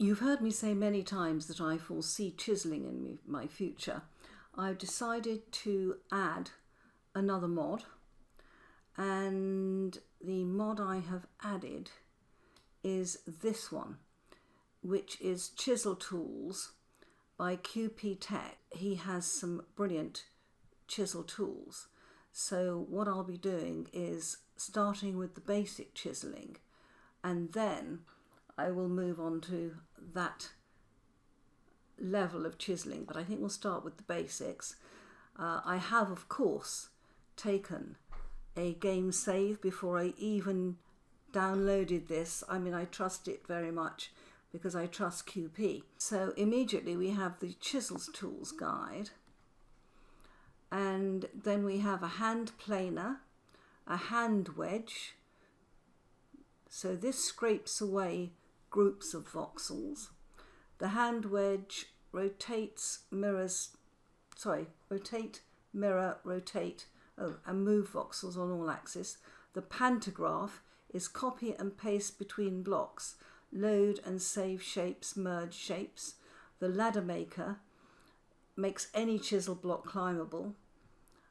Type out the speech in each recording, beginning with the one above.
You've heard me say many times that I foresee chiselling in my future. I've decided to add another mod, and the mod I have added is this one, which is Chisel Tools by QP Tech. He has some brilliant chisel tools. So what I'll be doing is starting with the basic chiselling, and then I will move on to that level of chiselling, but I think we'll start with the basics. I have, of course, taken a game save before I even downloaded this. I mean, I trust it very much because I trust QP. So immediately we have the Chisels Tools guide, and then we have a hand planer, a hand wedge. So this scrapes away groups of voxels. The hand wedge rotate, mirror, rotate, and move voxels on all axes. The pantograph is copy and paste between blocks, load and save shapes, merge shapes. The ladder maker makes any chisel block climbable.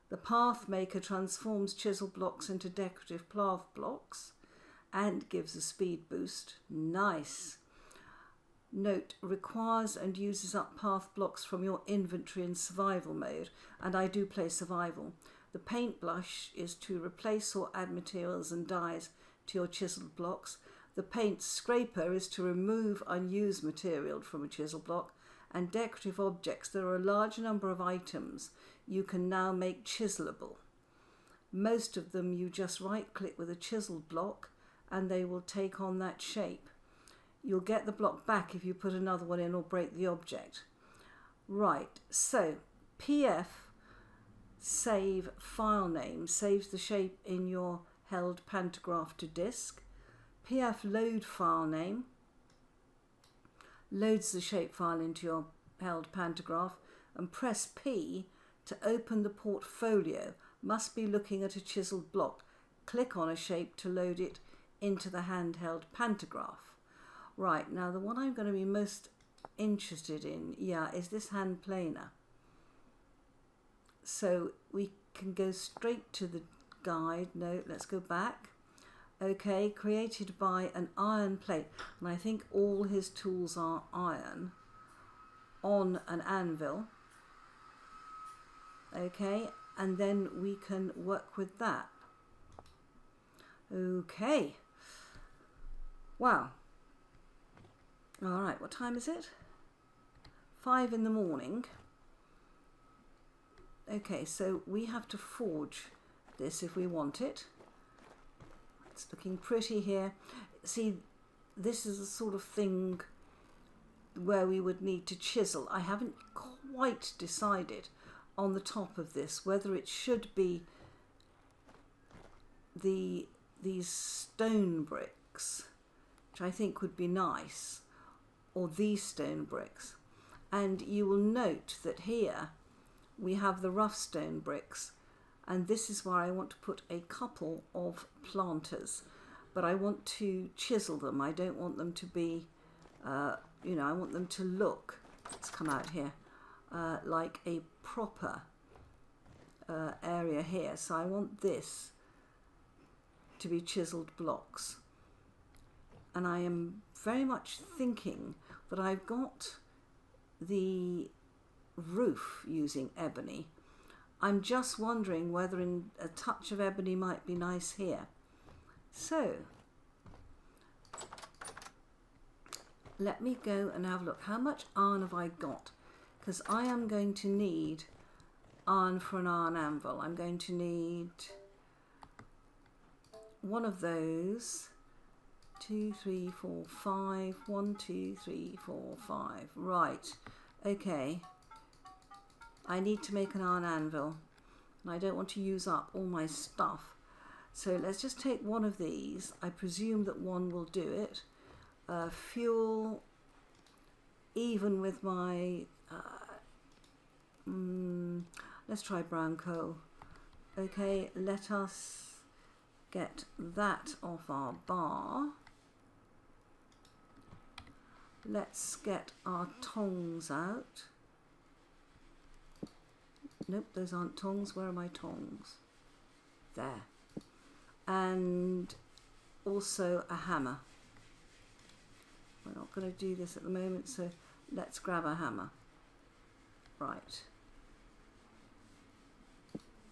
The path maker transforms chisel blocks into decorative path blocks and gives a speed boost. Nice. Note, requires and uses up path blocks from your inventory in survival mode, and I do play survival. The paint brush is to replace or add materials and dyes to your chiseled blocks. The paint scraper is to remove unused material from a chisel block. And decorative objects, there are a large number of items you can now make chiselable. Most of them you just right click with a chiseled block and they will take on that shape. You'll get the block back if you put another one in or break the object. Right, so PF save file name saves the shape in your held pantograph to disk. PF load file name loads the shape file into your held pantograph, and press P to open the portfolio. Must be looking at a chiseled block. Click on a shape to load it into the handheld pantograph. Right, now the one I'm going to be most interested in, is this hand planer. So we can go straight to the guide. No, let's go back. Okay, created by an iron plate, and I think all his tools are iron, on an anvil. Okay, and then we can work with that. Okay, wow. All right, what time is it? 5 in the morning. Okay, so we have to forge this if we want it. It's looking pretty here. See, this is the sort of thing where we would need to chisel. I haven't quite decided on the top of this whether it should be these stone bricks, which I think would be nice, or these stone bricks. And you will note that here we have the rough stone bricks, and this is where I want to put a couple of planters, but I want to chisel them. I don't want them to be, I want them to look, let's come out here, like a proper area here. So I want this to be chiseled blocks. And I am very much thinking that I've got the roof using ebony. I'm just wondering whether a touch of ebony might be nice here. So let me go and have a look. How much iron have I got? Because I am going to need iron for an iron anvil. I'm going to need one of those. 2, 3, 4, 5. 1, 2, 3, 4, 5. Right. Okay. I need to make an iron anvil, and I don't want to use up all my stuff. So let's just take one of these. I presume that one will do it. Fuel, even with my, let's try brown coal. Okay, let us get that off our bar. let's get our tongs out. Nope, those aren't tongs. Where are my tongs? There. And also a hammer. We're not going to do this at the moment, so let's grab a hammer. Right.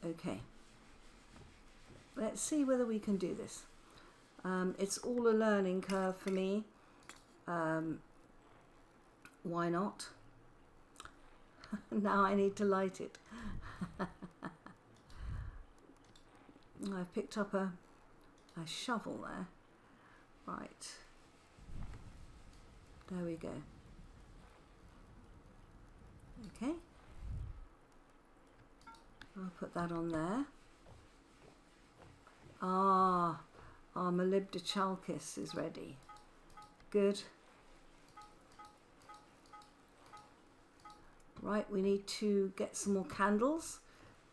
Okay. Let's see whether we can do this. It's all a learning curve for me. Why not? Now I need to light it. I picked up a shovel there. Right. There we go. Okay. I'll put that on there. Ah, our molybdechalkis is ready. Good. Right, we need to get some more candles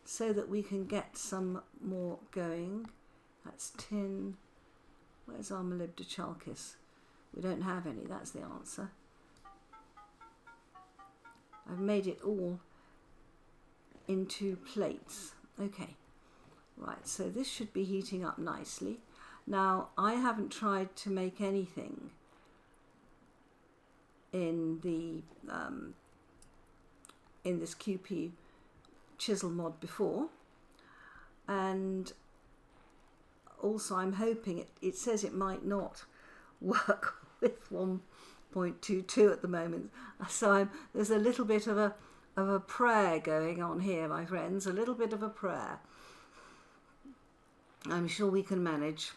so that we can get some more going. That's tin. Where's our molybdechalkis? We don't have any, that's the answer. I've made it all into plates. Okay, right, so this should be heating up nicely. Now, I haven't tried to make anything in the in this QP chisel mod before, and also I'm hoping it says it might not work with 1.22 at the moment, so there's a little bit of a prayer going on here, my friends, a little bit of a prayer. I'm sure we can manage.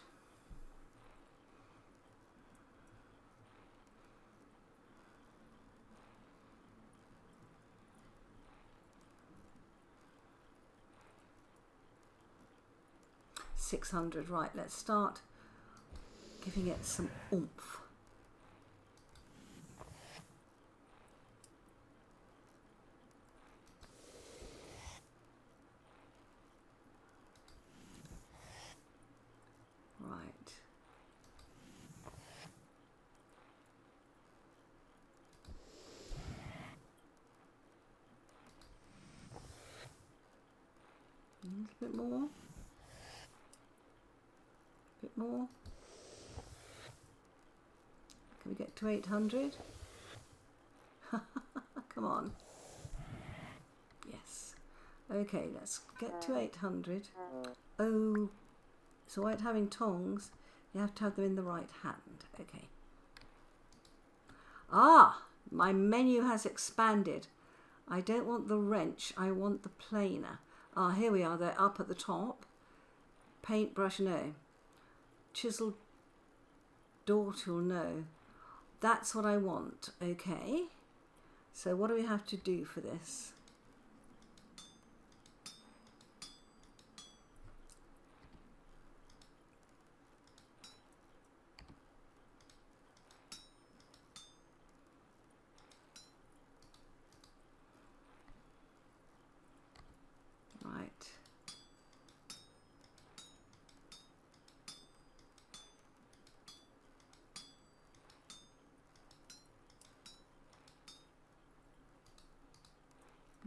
$600, right, let's start giving it some oomph. Right. A little bit more. Bit more. Can we get to 800? Come on. Yes. Okay, let's get to 800. Oh, so while having tongs, you have to have them in the right hand. Okay. Ah, my menu has expanded. I don't want the wrench, I want the planer. Ah, here we are, they're up at the top. Paintbrush, no. Chisel door tool, no. That's what I want. Okay, so what do we have to do for this? Right.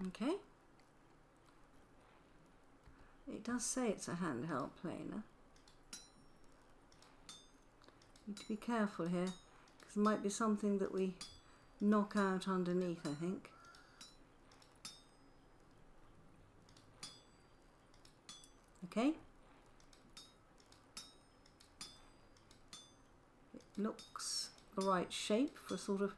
Okay. It does say it's a handheld planer. Need to be careful here, because there might be something that we knock out underneath, I think. Okay. It looks the right shape for sort of...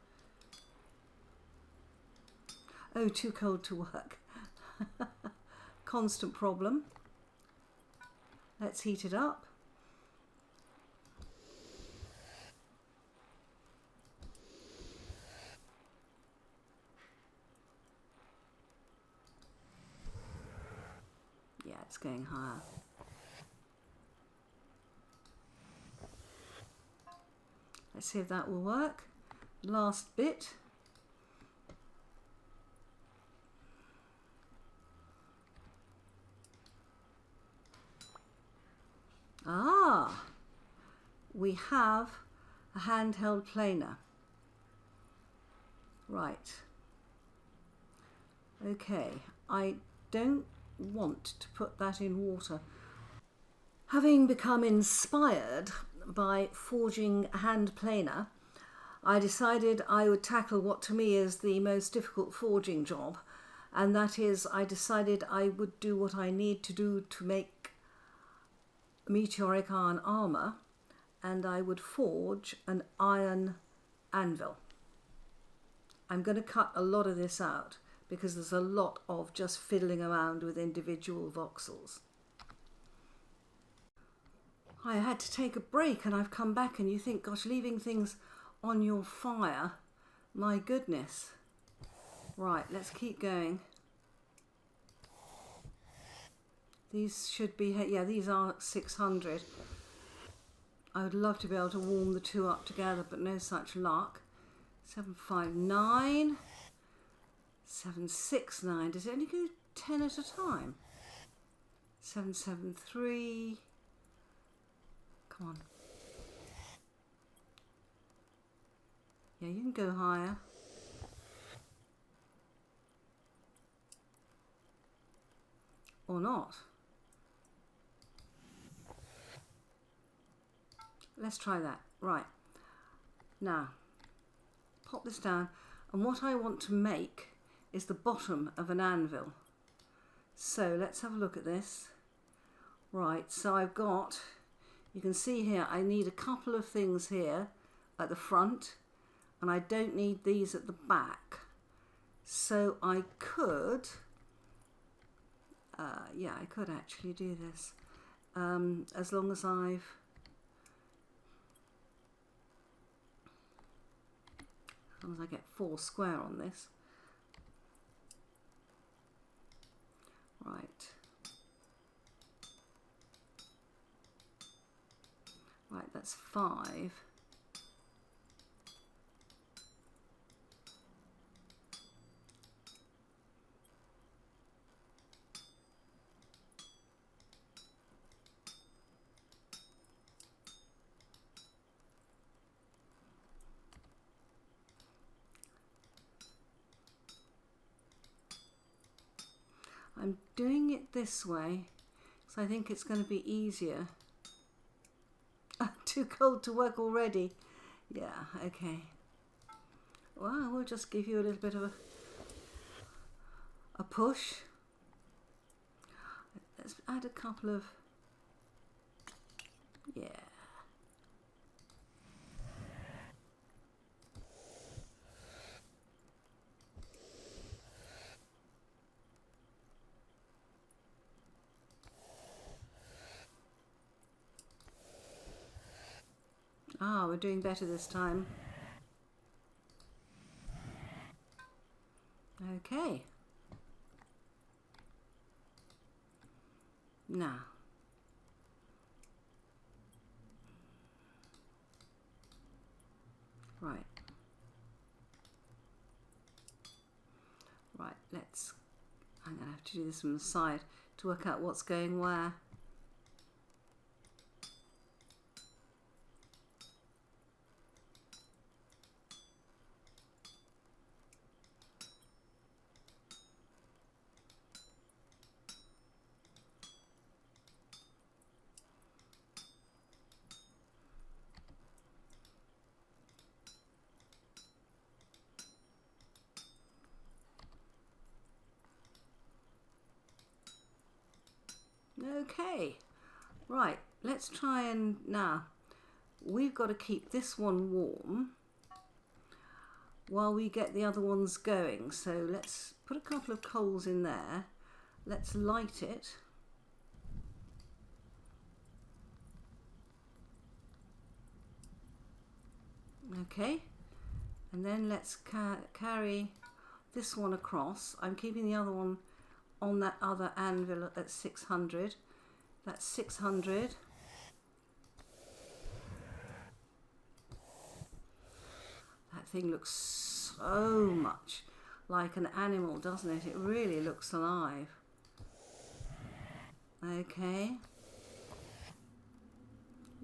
Oh, too cold to work. Constant problem. Let's heat it up. Yeah, it's going higher. Let's see if that will work. Last bit. Ah, we have a handheld planer. Right. Okay, I don't want to put that in water. Having become inspired by forging a hand planer, I decided I would tackle what to me is the most difficult forging job, and that is I decided I would do what I need to do to make meteoric iron armour, and I would forge an iron anvil. I'm going to cut a lot of this out because there's a lot of just fiddling around with individual voxels. I had to take a break and I've come back, and you think, gosh, leaving things on your fire, my goodness. Right, let's keep going. These should be, yeah, these are 600. I would love to be able to warm the two up together, but no such luck. 759, 769. Does it only go 10 at a time? 773. Come on. Yeah, you can go higher. Or not. Let's try that. Right. Now, pop this down. And what I want to make is the bottom of an anvil. So let's have a look at this. Right, so I've got, you can see here, I need a couple of things here at the front, and I don't need these at the back. So I could, yeah, I could actually do this, as long as I get 4 square on this. Right. Right, that's 5. I'm doing it this way because I think it's going to be easier. Too cold to work already. Yeah, okay. Well, we'll just give you a little bit of a push. Let's add a couple of, yeah. Ah, we're doing better this time. Okay. Now. Right. Right, I'm going to have to do this from the side to work out what's going where. Okay, right, let's try and, now, we've got to keep this one warm while we get the other ones going. So let's put a couple of coals in there. Let's light it. Okay, and then let's carry this one across. I'm keeping the other one on that other anvil at 600. That's 600. That thing looks so much like an animal, doesn't it? It really looks alive. Okay.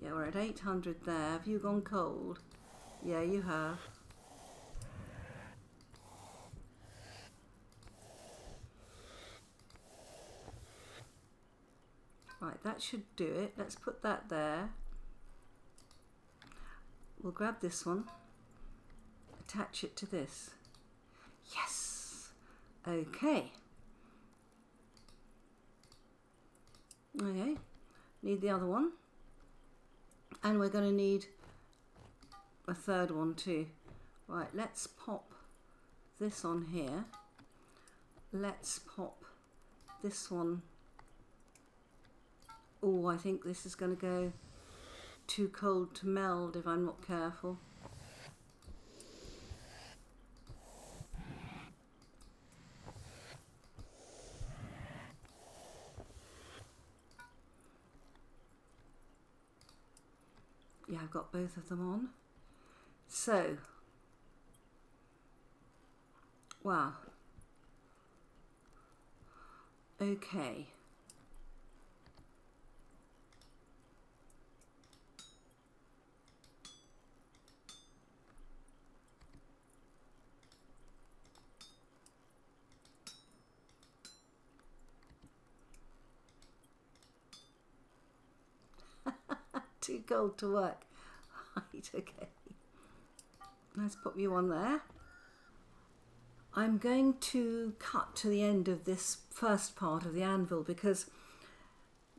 Yeah, we're at 800 there. Have you gone cold? Yeah, you have. Right, that should do it. Let's put that there. We'll grab this one, attach it to this. Yes! Okay. Okay, need the other one. And we're going to need a third one too. Right, let's pop this on here. Let's pop this one. Oh, I think this is going to go too cold to meld if I'm not careful. Yeah, I've got both of them on. So, wow. Okay. Too cold to work. Right, okay. Let's put you on there. I'm going to cut to the end of this first part of the anvil because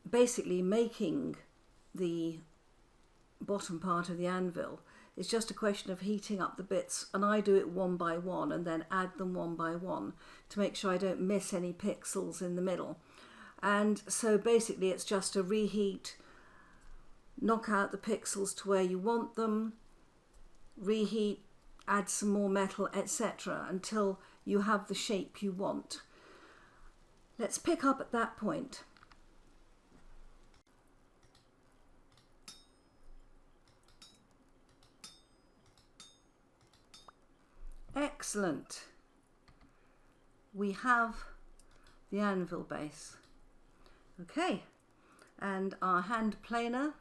basically making the bottom part of the anvil is just a question of heating up the bits, and I do it one by one and then add them one by one to make sure I don't miss any pixels in the middle. And so basically it's just a reheat, knock out the pixels to where you want them, reheat, add some more metal, etc. until you have the shape you want. Let's pick up at that point. Excellent. We have the anvil base. Okay, and our hand planer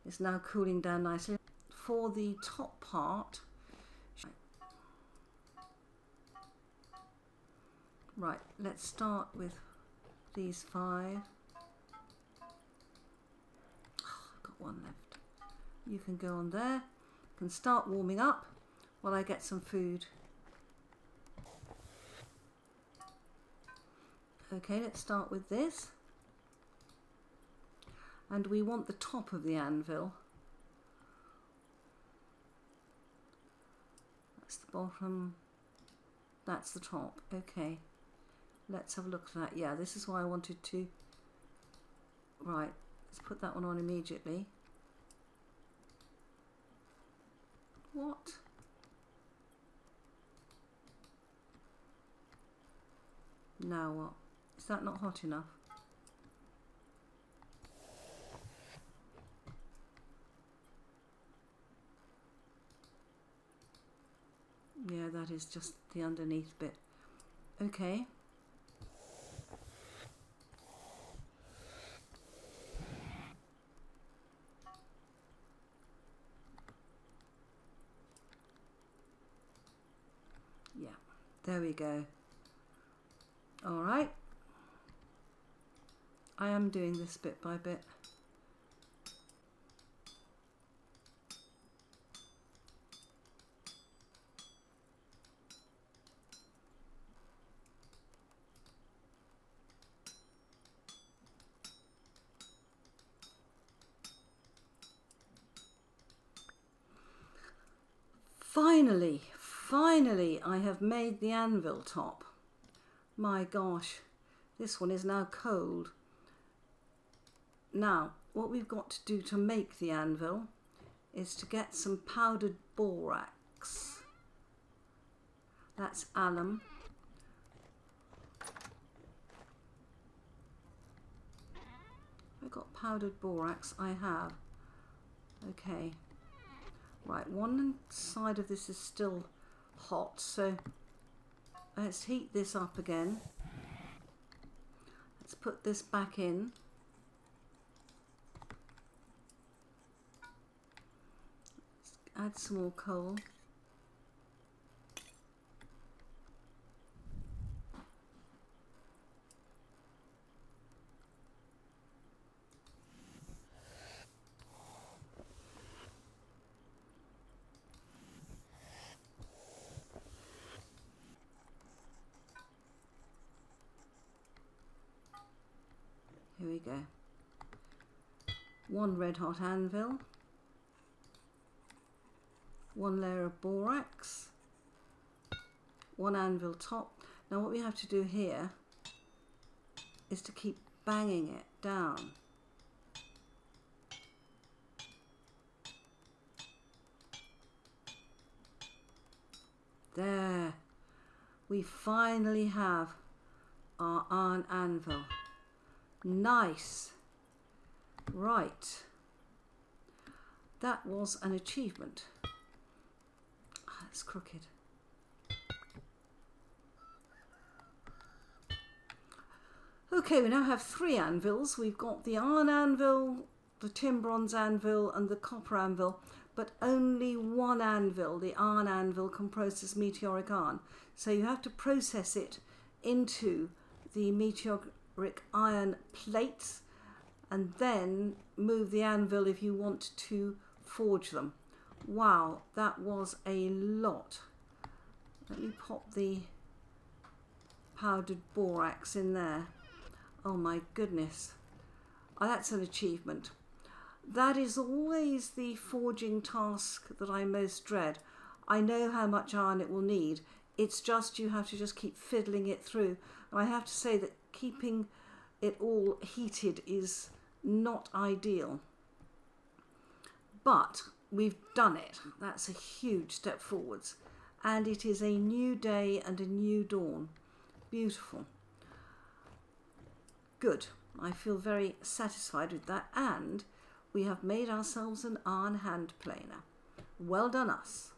is now cooling down nicely. For the top part, right, let's start with these 5. Oh, I've got one left. You can go on there. You can start warming up while I get some food. Okay, let's start with this. And we want the top of the anvil. That's the bottom. That's the top. Okay. Let's have a look at that. Yeah, this is why I wanted to. Right, let's put that one on immediately. What? Now what? Is that not hot enough? Yeah, that is just the underneath bit. Okay. Yeah, there we go. All right. I am doing this bit by bit. Finally, I have made the anvil top. My gosh, this one is now cold. Now, what we've got to do to make the anvil is to get some powdered borax. That's alum. I've got powdered borax, I have. Okay. Right, one side of this is still hot, so let's heat this up again. Let's put this back in. Let's add some more coal. we go. 1 red hot anvil, 1 layer of borax, 1 anvil top. Now what we have to do here is to keep banging it down. There, we finally have our iron anvil. Nice. Right, that was an achievement. It's crooked. Okay, we now have 3 anvils. We've got the iron anvil, the tin bronze anvil and the copper anvil, but only 1 anvil, the iron anvil, can process meteoric iron. So you have to process it into the meteoric iron plates and then move the anvil if you want to forge them. Wow, that was a lot. Let me pop the powdered borax in there. Oh my goodness. Oh, that's an achievement. That is always the forging task that I most dread. I know how much iron it will need. It's just you have to just keep fiddling it through. And I have to say that keeping it all heated is not ideal. But we've done it. That's a huge step forwards. And it is a new day and a new dawn. Beautiful. Good. I feel very satisfied with that. And we have made ourselves an iron hand planer. Well done us.